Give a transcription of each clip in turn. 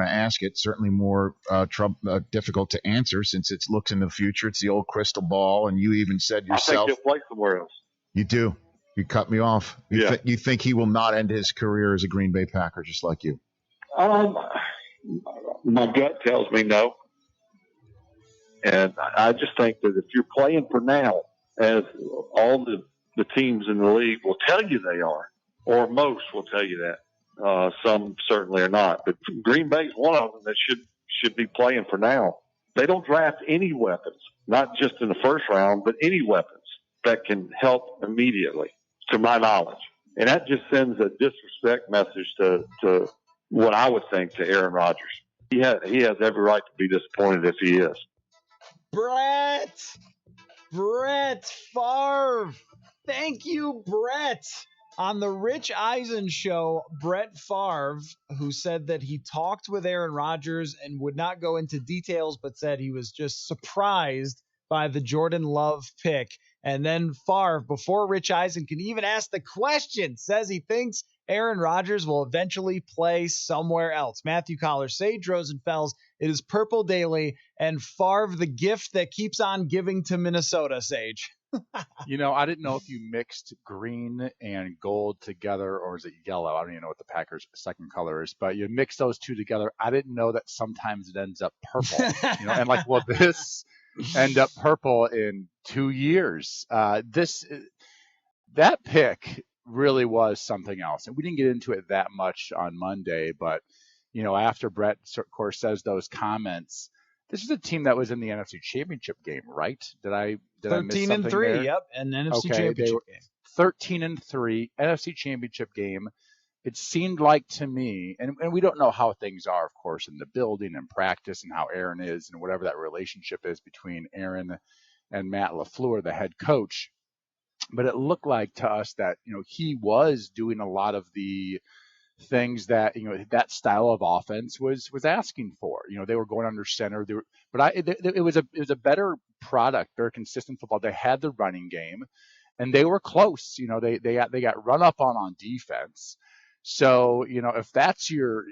going to ask it. Certainly more difficult to answer since it looks in the future. It's the old crystal ball, and you even said I yourself. think he'll play somewhere else. You do. You cut me off. You think he will not end his career as a Green Bay Packer, just like you? My gut tells me no. And I just think that if you're playing for now, as all the teams in the league will tell you they are, or most will tell you that. Some certainly are not. But Green Bay's one of them that should be playing for now. They don't draft any weapons, not just in the first round, but any weapons that can help immediately, to my knowledge. And that just sends a disrespect message to what I would think to Aaron Rodgers. He has every right to be disappointed if he is. Brett Favre. Thank you, Brett. On the Rich Eisen show, Brett Favre, who said that he talked with Aaron Rodgers and would not go into details, but said he was just surprised by the Jordan Love pick. And then Favre, before Rich Eisen can even ask the question, says he thinks Aaron Rodgers will eventually play somewhere else. Matthew Collar, Sage Rosenfels, it is Purple Daily, and Favre, the gift that keeps on giving to Minnesota, Sage. I didn't know if you mixed green and gold together, or is it yellow? I don't even know what the Packers' second color is, but you mix those two together. I didn't know that sometimes it ends up purple. And will this end up purple in 2 years? That pick really was something else, and we didn't get into it that much on Monday. But after Brett, of course, says those comments. This is a team that was in the NFC Championship game, right? Did I miss something 13-3, there? yep, an NFC Championship game. 13-3, NFC Championship game. It seemed like to me, and we don't know how things are, of course, in the building and practice and how Aaron is and whatever that relationship is between Aaron and Matt LaFleur, the head coach. But it looked like to us that, he was doing a lot of the things that that style of offense was asking for. They were going under center. It was a better product, very consistent football. They had the running game, and they were close. They got run up on defense. So if that's your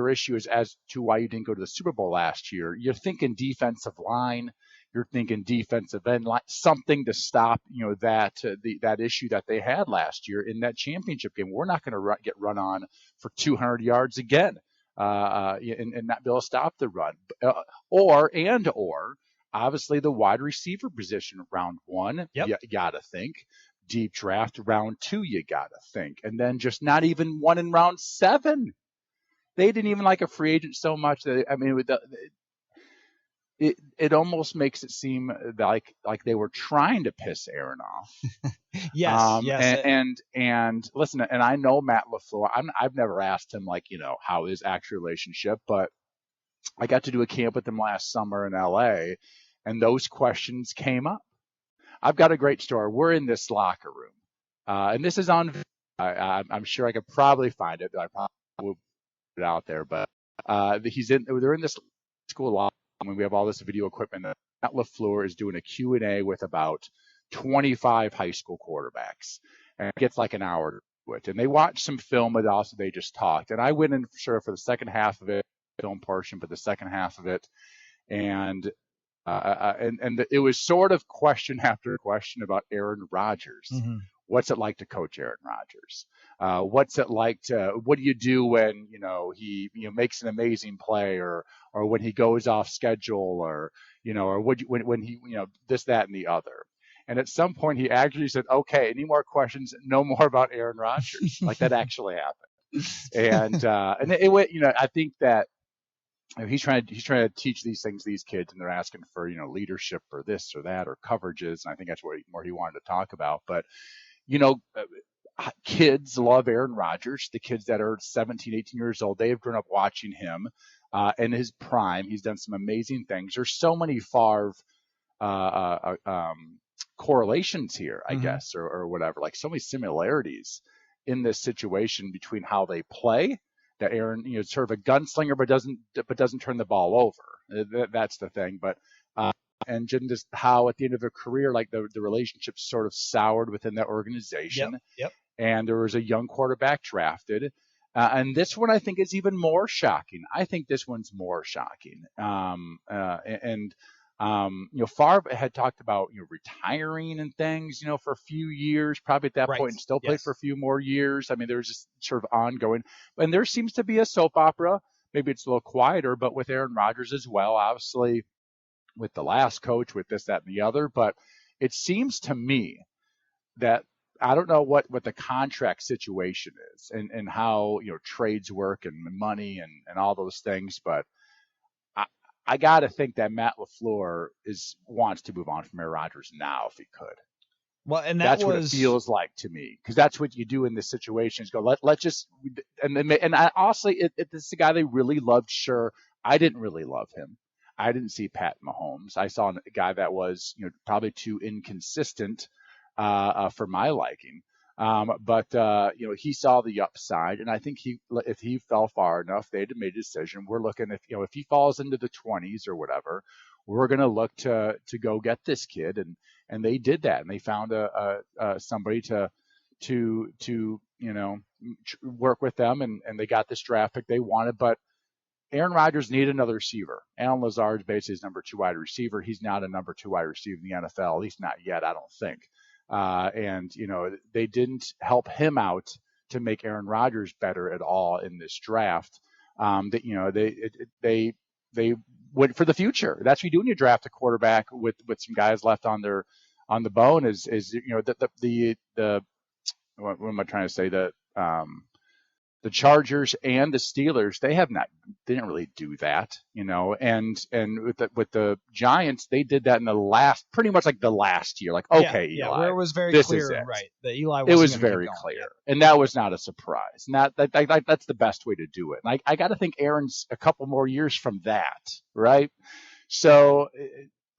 issue as to why you didn't go to the Super Bowl last year, you're thinking defensive line. You're thinking defensive end, something to stop, that issue that they had last year in that championship game. We're not going to get run on for 200 yards again, and not be able to stop the run. Or obviously the wide receiver position, round one, you got to think. Deep draft, round 2, you got to think. And then just not even one in round 7. They didn't even like a free agent so much that, it almost makes it seem like they were trying to piss Aaron off. Yes. And listen, and I know Matt LaFleur. I've never asked him how his actual relationship, but I got to do a camp with him last summer in LA, and those questions came up. I've got a great story. We're in this locker room, and this is on. I'm sure I could probably find it, but I probably will put it out there. But they're in this school locker. We have all this video equipment. Matt LaFleur is doing a Q&A with about 25 high school quarterbacks, and it gets like an hour to do it. And they watch some film, but also they just talked. And I went in for the second half of it, film portion, but the second half of it, and it was sort of question after question about Aaron Rodgers. Mm-hmm. What's it like to coach Aaron Rodgers? What's it like what do you do when, he, makes an amazing play or when he goes off schedule or when he, this, that, and the other. And at some point he actually said, okay, any more questions? No more about Aaron Rodgers. Like that actually happened. And it went, I think that he's trying to teach these kids, and they're asking for, leadership or this or that or coverages. And I think that's what more he wanted to talk about. But, kids love Aaron Rodgers. The kids that are 17, 18 years old, they have grown up watching him in his prime. He's done some amazing things. There's so many Favre correlations here, I guess, or whatever, like so many similarities in this situation between how they play. That Aaron, sort of a gunslinger, but doesn't turn the ball over. That's the thing. But and just how at the end of their career, like the relationship sort of soured within that organization. Yep. And there was a young quarterback drafted. And this one I think is even more shocking. I think this one's more shocking. Favre had talked about retiring and things, for a few years, probably at that Right. point, and still played Yes. for a few more years. I mean, there was just sort of ongoing, and there seems to be a soap opera. Maybe it's a little quieter, but with Aaron Rodgers as well, obviously with the last coach, with this, that, and the other. But it seems to me that I don't know what the contract situation is and how trades work and money and all those things, but I got to think that Matt LaFleur wants to move on from Aaron Rodgers now if he could. Well, and that's what it feels like to me, because that's what you do in this situation. Is go let's just and I honestly, this is a guy they really loved. Sure, I didn't really love him. I didn't see Pat Mahomes. I saw a guy that was probably too inconsistent for my liking. But he saw the upside, and I think if he fell far enough, they'd have made a decision. We're looking if he falls into the 20s or whatever, we're going to look to go get this kid, and they did that, and they found somebody to work with them, and they got this draft pick they wanted. But Aaron Rodgers needed another receiver. Allen Lazard is basically his number 2 wide receiver. He's not a number 2 wide receiver in the NFL, at least not yet, I don't think. And they didn't help him out to make Aaron Rodgers better at all in this draft. They went for the future. That's what you do when you draft a quarterback with some guys left on the bone. Is the what am I trying to say? The Chargers and the Steelers, they didn't really do that, and with the Giants, they did that in pretty much like the last year. Like, okay, Eli, where it was very this clear, is it. Right? That Eli it was going very clear, and that was not a surprise. And that's the best way to do it. And I got to think Aaron's a couple more years from that, right? So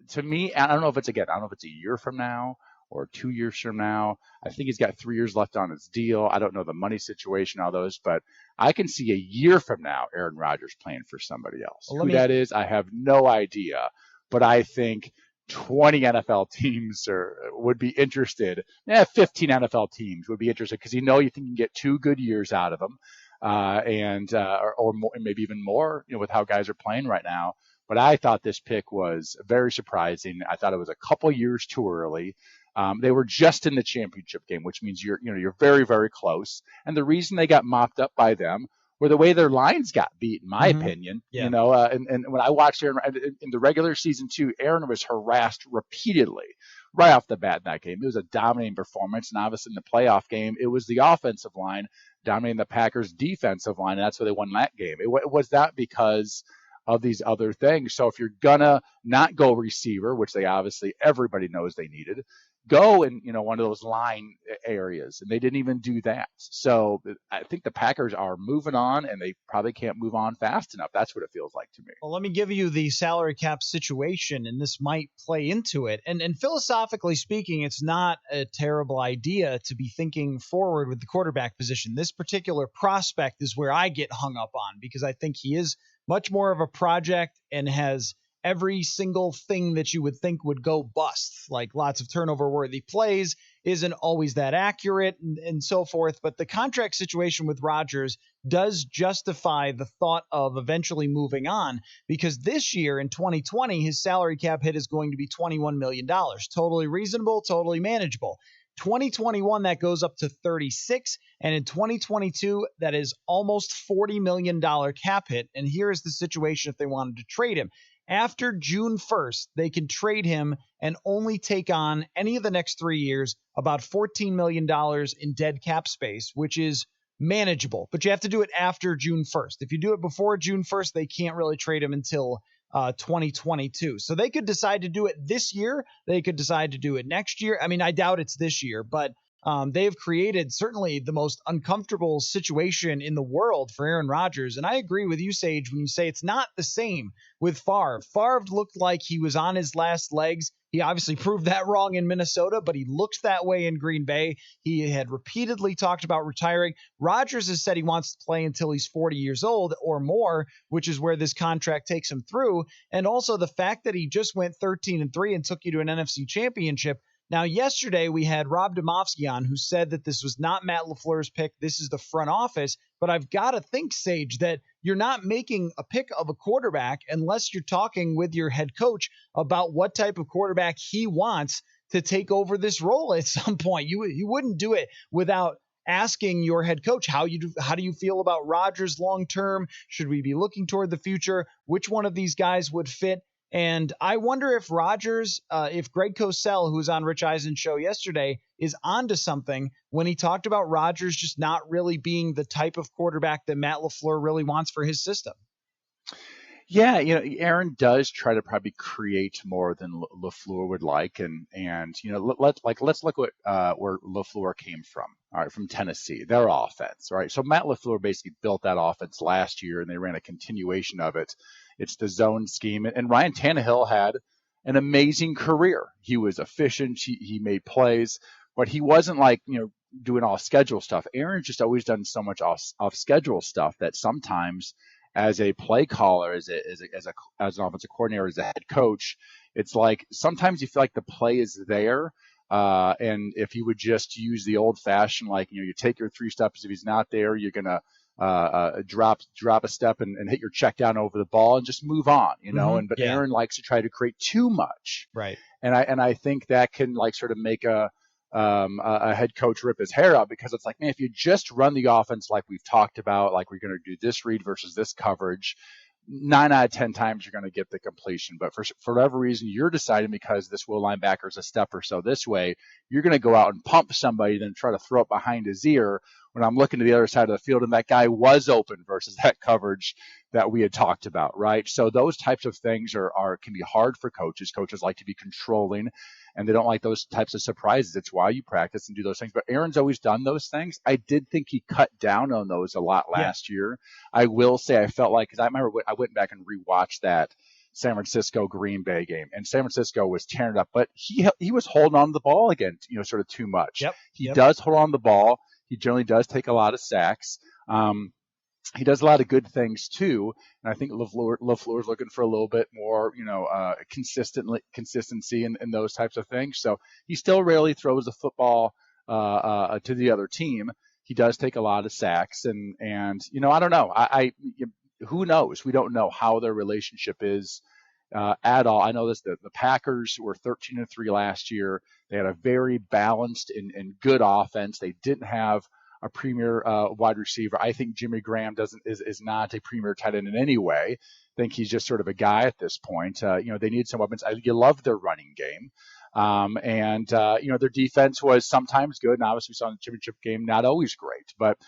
to me, I don't know if it's a year from now or 2 years from now. I think he's got 3 years left on his deal. I don't know the money situation, all those, but I can see a year from now Aaron Rodgers playing for somebody else. Who that is, I have no idea. But I think 20 NFL teams would be interested. 15 NFL teams would be interested, because you think you can get 2 good years out of them, or more, maybe even more, with how guys are playing right now. But I thought this pick was very surprising. I thought it was a couple years too early. They were just in the championship game, which means you're very, very close. And the reason they got mopped up by them were the way their lines got beat, in my opinion. Yeah. And when I watched Aaron in the regular season too, Aaron was harassed repeatedly right off the bat in that game. It was a dominating performance, and obviously in the playoff game, it was the offensive line dominating the Packers' defensive line, and that's why they won that game. It was that because of these other things. So if you're gonna not go receiver, which everybody knows they needed, go in one of those line areas, and they didn't even do that. So I think the Packers are moving on, and they probably can't move on fast enough. That's what it feels like to me. Well, let me give you the salary cap situation, and this might play into it. And philosophically speaking, it's not a terrible idea to be thinking forward with the quarterback position. This particular prospect is where I get hung up on, because I think he is much more of a project and has every single thing that you would think would go bust, like lots of turnover-worthy plays, isn't always that accurate, and so forth. But the contract situation with Rodgers does justify the thought of eventually moving on, because this year in 2020, his salary cap hit is going to be $21 million. Totally reasonable, totally manageable. 2021, that goes up to 36, and in 2022, that is almost $40 million cap hit. And here is the situation if they wanted to trade him. After June 1st, they can trade him and only take on any of the next 3 years about $14 million in dead cap space, which is manageable. But you have to do it after June 1st. If you do it before June 1st, they can't really trade him until 2022. So they could decide to do it this year. They could decide to do it next year. I mean, I doubt it's this year, but they've created certainly the most uncomfortable situation in the world for Aaron Rodgers. And I agree with you, Sage, when you say it's not the same with Favre. Favre looked like he was on his last legs. He obviously proved that wrong in Minnesota, but he looked that way in Green Bay. He had repeatedly talked about retiring. Rodgers has said he wants to play until he's 40 years old or more, which is where this contract takes him through. And also the fact that he just went 13-3 and took you to an NFC championship, Now, yesterday we had Rob Domofsky on, who said that this was not Matt LaFleur's pick. This is the front office. But I've got to think, Sage, that you're not making a pick of a quarterback unless you're talking with your head coach about what type of quarterback he wants to take over this role at some point. You wouldn't do it without asking your head coach how do you feel about Rodgers long term? Should we be looking toward the future? Which one of these guys would fit? And I wonder if Rodgers, if Greg Cosell, who was on Rich Eisen's show yesterday, is onto something when he talked about Rodgers just not really being the type of quarterback that Matt LaFleur really wants for his system. Yeah, Aaron does try to probably create more than LaFleur would like, and let's look at where LaFleur came from. All right, from Tennessee, their offense. All right, so Matt LaFleur basically built that offense last year, and they ran a continuation of it. It's the zone scheme, and Ryan Tannehill had an amazing career. He was efficient. He made plays, but he wasn't doing all schedule stuff. Aaron's just always done so much off schedule stuff that sometimes, as a play caller, as an offensive coordinator, as a head coach, it's like sometimes you feel like the play is there, and if you would just use the old fashioned, you take your 3 steps. If he's not there, you're gonna drop a step and hit your check down over the ball and just move on, But Aaron likes to try to create too much, right? And I think that can sort of make a head coach rip his hair out, because it's like, man, if you just run the offense like we've talked about, like we're going to do this read versus this coverage, 9 out of 10 times you're going to get the completion. But for whatever reason, you're deciding, because this will linebacker is a step or so this way, you're going to go out and pump somebody, then try to throw it behind his ear when I'm looking to the other side of the field and that guy was open versus that coverage that we had talked about, right? So those types of things can be hard for coaches. Coaches like to be controlling, and they don't like those types of surprises. It's why you practice and do those things. But Aaron's always done those things. I did think he cut down on those a lot last year. I will say I felt like, because I remember I went back and rewatched that San Francisco Green Bay game, and San Francisco was tearing it up, but he was holding on to the ball again, sort of too much. He does hold on to the ball. He generally does take a lot of sacks. He does a lot of good things too, and I think LaFleur is looking for a little bit more, consistency in those types of things. So he still rarely throws the football to the other team. He does take a lot of sacks, and I don't know. Who knows? We don't know how their relationship is at all. I know the Packers were 13-3 last year. They had a very balanced and good offense. They didn't have a premier wide receiver. I think Jimmy Graham is not a premier tight end in any way. I think he's just sort of a guy at this point. They need some weapons. You love their running game. Their defense was sometimes good, and obviously we saw in the championship game, not always great, but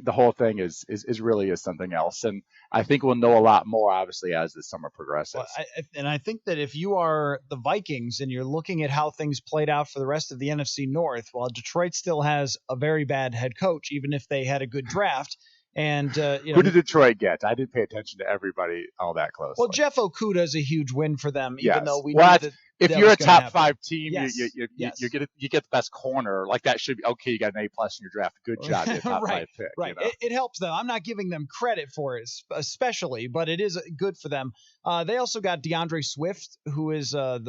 the whole thing is really something else. And I think we'll know a lot more, obviously, as the summer progresses. Well, I think that if you are the Vikings and you're looking at how things played out for the rest of the NFC North, while Detroit still has a very bad head coach, even if they had a good draft. And who did Detroit get? I didn't pay attention to everybody all that closely. Well, Jeff Okudah is a huge win for them, even though we knew that if you're a top 5 team, yes. you get the best corner. Like, that should be okay. You got an A+ in your draft. Good job, you top 5 pick. Right. It helps them. I'm not giving them credit for it, especially, but it is good for them. They also got DeAndre Swift, who is the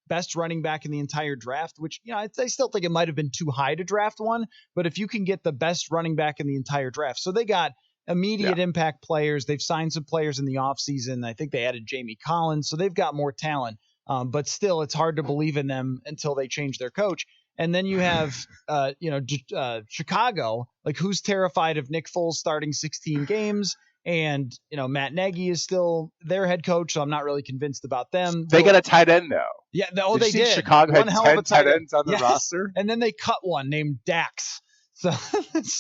best running back in the entire draft, which, I still think it might have been too high to draft one, but if you can get the best running back in the entire draft. So they got immediate impact players. They've signed some players in the offseason. I think they added Jamie Collins, so they've got more talent. But still, it's hard to believe in them until they change their coach. And then you have, Chicago, who's terrified of Nick Foles starting 16 games. And, Matt Nagy is still their head coach, so I'm not really convinced about them. They got a tight end, though. Yeah, they did. Chicago had 10 tight ends on the roster. And then they cut one named Dax. So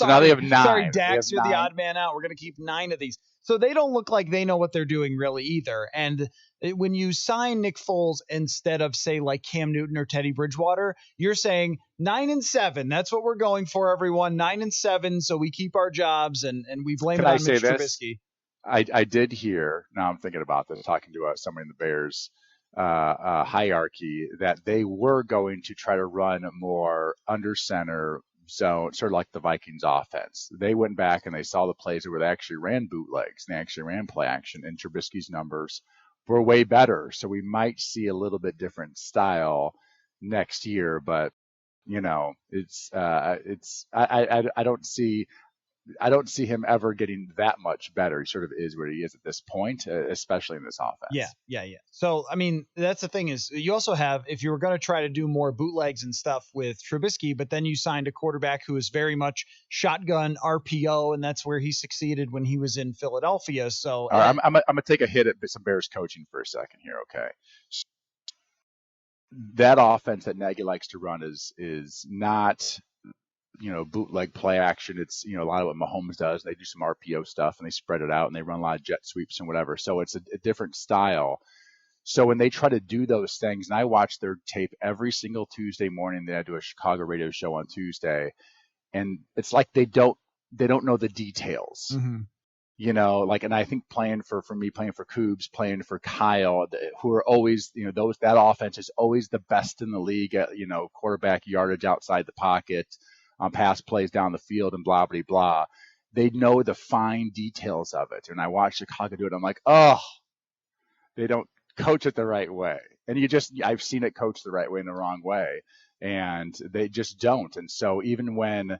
now they have 9. Sorry, Dax, you're the odd man out. We're going to keep 9 of these. So they don't look like they know what they're doing really either. And when you sign Nick Foles instead of, say, like Cam Newton or Teddy Bridgewater, you're saying 9-7. That's what we're going for, everyone. 9-7. So we keep our jobs and we blame it on Mitch Trubisky. I did hear, now I'm thinking about this, talking to somebody in the Bears hierarchy, that they were going to try to run more under center zone, sort of like the Vikings offense. They went back and they saw the plays where they actually ran bootlegs and they actually ran play action, and Trubisky's numbers were way better. So we might see a little bit different style next year, but I don't see him ever getting that much better. He sort of is where he is at this point, especially in this offense. Yeah. So, I mean, that's the thing is you also have, if you were going to try to do more bootlegs and stuff with Trubisky, but then you signed a quarterback who is very much shotgun RPO, and that's where he succeeded when he was in Philadelphia. So I'm going to take a hit at some Bears coaching for a second here. Okay. That offense that Nagy likes to run is not, bootleg play action. It's, a lot of what Mahomes does. They do some RPO stuff and they spread it out and they run a lot of jet sweeps and whatever. So it's a different style. So when they try to do those things, and I watch their tape every single Tuesday morning, they do a Chicago radio show on Tuesday, and it's like they don't know the details. Mm-hmm. And I think playing for me, playing for Coobs, playing for Kyle, who are always, that offense is always the best in the league at, quarterback yardage outside the pocket, on pass plays down the field and blah, blah, blah. They know the fine details of it. And I watch Chicago do it. I'm like, oh, they don't coach it the right way. And I've seen it coached the right way and the wrong way. And they just don't. And so even when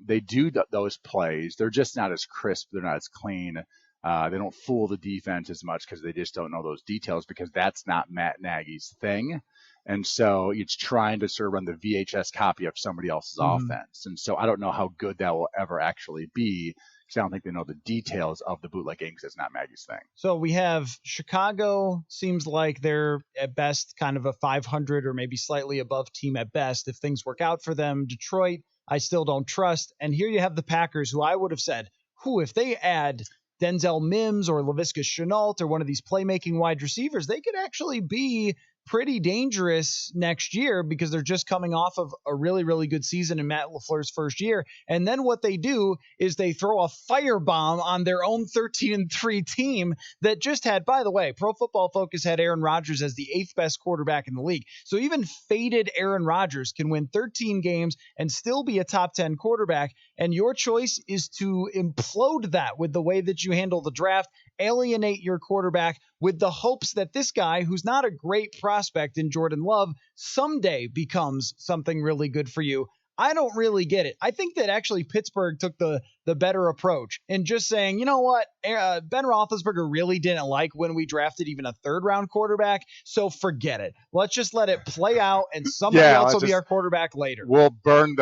they do those plays, they're just not as crisp. They're not as clean. They don't fool the defense as much because they just don't know those details, because that's not Matt Nagy's thing. And so it's trying to sort of run the VHS copy of somebody else's offense. And so I don't know how good that will ever actually be, because I don't think they know the details of the bootleg game, because it's not Nagy's thing. So we have Chicago, seems like they're at best kind of a 500 or maybe slightly above team at best if things work out for them. Detroit, I still don't trust. And here you have the Packers, who I would have said, if they add Denzel Mims or Laviska Shenault or one of these playmaking wide receivers, they could actually be pretty dangerous next year, because they're just coming off of a really, really good season in Matt LaFleur's first year. And then what they do is they throw a firebomb on their own 13-3 team that just had, by the way, Pro Football Focus had Aaron Rodgers as the 8th best quarterback in the league. So even faded Aaron Rodgers can win 13 games and still be a top 10 quarterback. And your choice is to implode that with the way that you handle the draft, alienate your quarterback with the hopes that this guy, who's not a great prospect in Jordan Love, someday becomes something really good for you. I don't really get it. I think that actually Pittsburgh took the better approach in just saying, you know what, Ben Roethlisberger really didn't like when we drafted even a third-round quarterback, so forget it. Let's just let it play out, and somebody else will be our quarterback later. We'll burn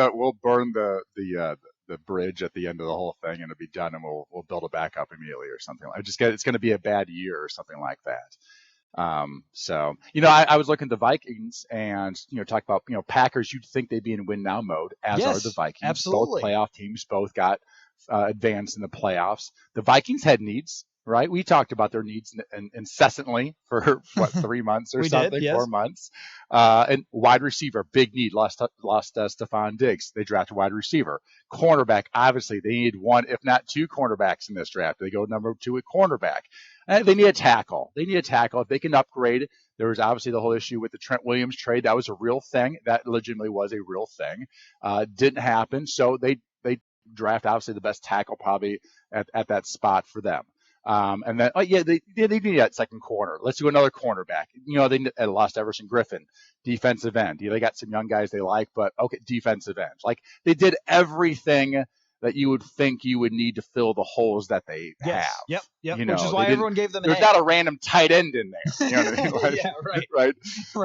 the bridge at the end of the whole thing, and it'll be done, and we'll build it back up immediately or something. It's going to be a bad year or something like that. So I was looking at the Vikings and talk about Packers. You'd think they'd be in win now mode, as are the Vikings. Absolutely. Both playoff teams, both got advanced in the playoffs. The Vikings had needs, right? We talked about their needs incessantly for 3 months or something, did, yes. 4 months. And wide receiver, big need. Lost Stephon Diggs. They drafted wide receiver. Cornerback, obviously they need one, if not two cornerbacks in this draft. They go number 2 at cornerback. And they need a tackle. If they can upgrade. There was obviously the whole issue with the Trent Williams trade. That was a real thing. That legitimately was a real thing. Didn't happen. So they draft obviously the best tackle probably at that spot for them. And then, they need that second corner. Let's do another cornerback. They lost Everson Griffin, defensive end. They got some young guys they like, but okay, defensive end. Like, they did everything that you would think you would need to fill the holes that they have. Yep. Which is why everyone gave them. There's not a random tight end in there. You know what I mean? Like, yeah,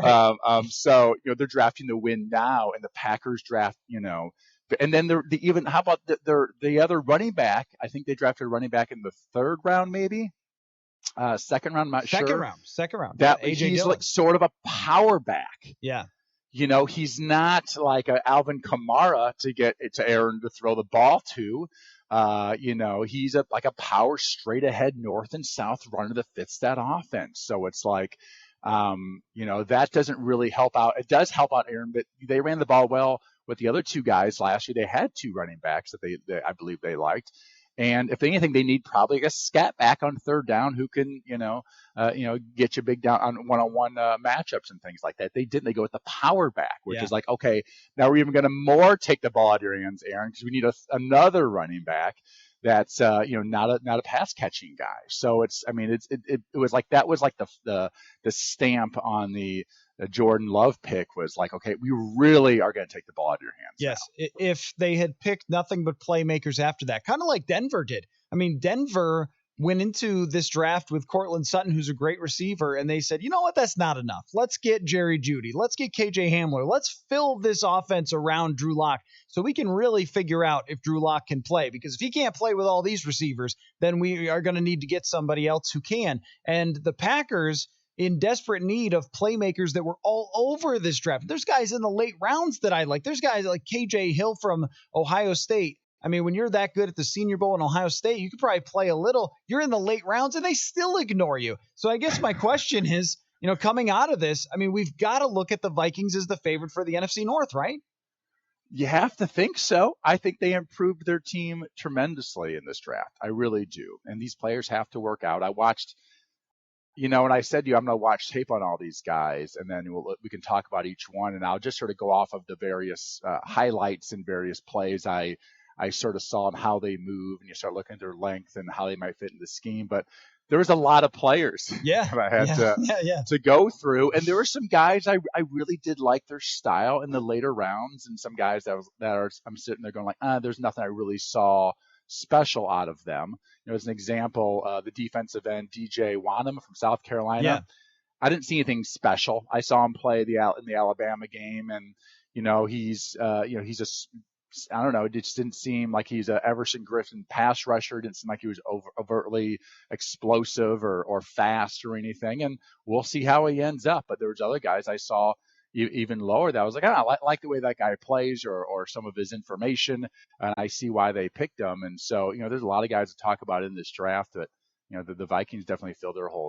right. So they're drafting the win now, and the Packers draft. And then how about the other running back? I think they drafted a running back in the 3rd round, maybe second round. I'm not sure. Second round. That AJ he's Dillon. like sort of a power back. Yeah. He's not like an Alvin Kamara to get it to Aaron to throw the ball to. He's like a power straight ahead north and south runner that fits that offense. So it's like, that doesn't really help out. It does help out Aaron, but they ran the ball well with the other 2 guys last year. They had 2 running backs that I believe they liked. And if anything, they need probably a scat back on 3rd down who can, get you big down on one-on-one matchups and things like that. They didn't. They go with the power back, which is like, okay, now we're even going to more take the ball out of your hands, Aaron, because we need another running back. that's not a pass catching guy. So it was like that was like the stamp on the Jordan Love pick was like, okay, we really are going to take the ball out of your hands. Yes, now. If they had picked nothing but playmakers after that, kind of like Denver did. I mean, Denver went into this draft with Cortland Sutton, who's a great receiver, and they said, you know what, that's not enough. Let's get Jerry Jeudy. Let's get KJ Hamler. Let's fill this offense around Drew Lock so we can really figure out if Drew Lock can play. Because if he can't play with all these receivers, then we are going to need to get somebody else who can. And the Packers, in desperate need of playmakers that were all over this draft. There's guys in the late rounds that I like. There's guys like KJ Hill from Ohio State. I mean, when you're that good at the Senior Bowl in Ohio State, you could probably play a little. You're in the late rounds, and they still ignore you. So I guess my question is, coming out of this, I mean, we've got to look at the Vikings as the favorite for the NFC North, right? You have to think so. I think they improved their team tremendously in this draft. I really do. And these players have to work out. I watched, and I said to you, I'm going to watch tape on all these guys, and then we can talk about each one. And I'll just sort of go off of the various highlights and various plays I sort of saw and how they move, and you start looking at their length and how they might fit in the scheme. But there was a lot of players that I had to go through. And there were some guys I really did like their style in the later rounds, and some guys I'm sitting there going like, there's nothing I really saw special out of them. As an example, the defensive end, DJ Wanham from South Carolina. Yeah. I didn't see anything special. I saw him play in the Alabama game, and he's I don't know. It just didn't seem like he's a Everson Griffin pass rusher. It didn't seem like he was overtly explosive or fast or anything. And we'll see how he ends up. But there was other guys I saw even lower that I was like, I like the way that guy plays or some of his information. And I see why they picked him. And so, there's a lot of guys to talk about in this draft that, the Vikings definitely filled their holes.